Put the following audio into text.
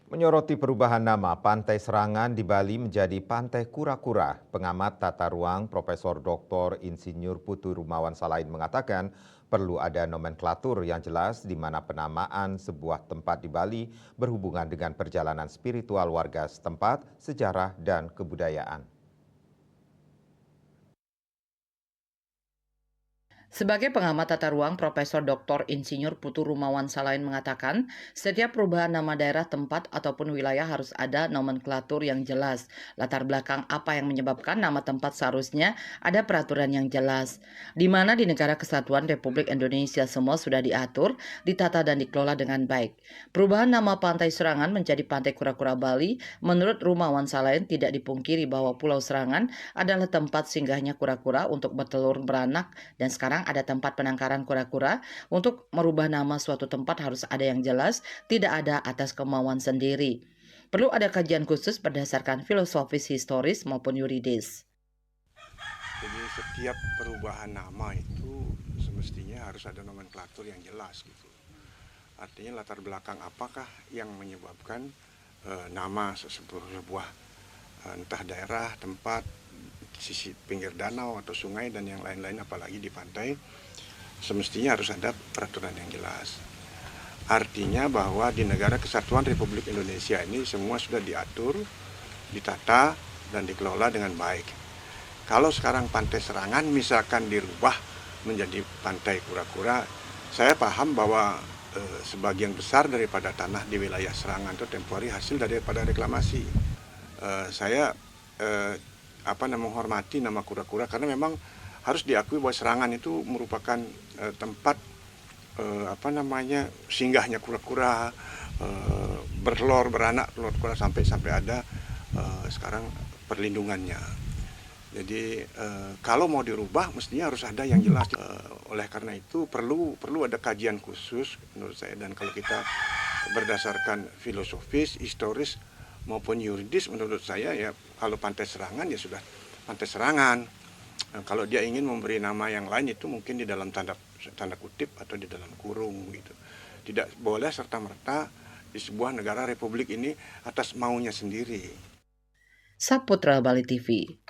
Menyoroti perubahan nama Pantai Serangan di Bali menjadi Pantai Kura-Kura, pengamat tata ruang Profesor Dr. Insinyur Putu Rumawan Salain mengatakan perlu ada nomenklatur yang jelas di mana penamaan sebuah tempat di Bali berhubungan dengan perjalanan spiritual warga setempat, sejarah, dan kebudayaan. Sebagai pengamat tata ruang, Profesor Dr. Insinyur Putu Rumawan Salain mengatakan, setiap perubahan nama daerah, tempat, ataupun wilayah harus ada nomenklatur yang jelas. Latar belakang apa yang menyebabkan nama tempat seharusnya ada peraturan yang jelas. Di mana di negara kesatuan Republik Indonesia semua sudah diatur, ditata dan dikelola dengan baik. Perubahan nama Pantai Serangan menjadi Pantai Kura-Kura Bali, menurut Rumawan Salain tidak dipungkiri bahwa Pulau Serangan adalah tempat singgahnya kura-kura untuk bertelur beranak dan sekarang ada tempat penangkaran kura-kura. Untuk merubah nama suatu tempat harus ada yang jelas, tidak ada atas kemauan sendiri. Perlu ada kajian khusus berdasarkan filosofis historis maupun yuridis. Jadi setiap perubahan nama itu semestinya harus ada nomenklatur yang jelas gitu. Artinya latar belakang apakah yang menyebabkan nama sebuah entah daerah, tempat, sisi pinggir danau atau sungai dan yang lain-lain, apalagi di pantai, semestinya harus ada peraturan yang jelas. Artinya bahwa di negara kesatuan Republik Indonesia ini semua sudah diatur, ditata, dan dikelola dengan baik. Kalau sekarang Pantai Serangan misalkan dirubah menjadi Pantai Kura-Kura, saya paham bahwa sebagian besar daripada tanah di wilayah Serangan itu temporary hasil daripada reklamasi. Saya menghormati nama Kura-Kura karena memang harus diakui bahwa Serangan itu merupakan tempat singgahnya kura-kura, bertelur beranak telur kura sampai ada sekarang perlindungannya. Jadi kalau mau dirubah mestinya harus ada yang jelas. Oleh karena itu perlu ada kajian khusus menurut saya, dan kalau kita berdasarkan filosofis, historis maupun yuridis, menurut saya ya kalau Pantai Serangan ya sudah Pantai Serangan. Kalau dia ingin memberi nama yang lain itu mungkin di dalam tanda kutip atau di dalam kurung gitu. Tidak boleh serta-merta di sebuah negara republik ini atas maunya sendiri. Saputra Bali TV.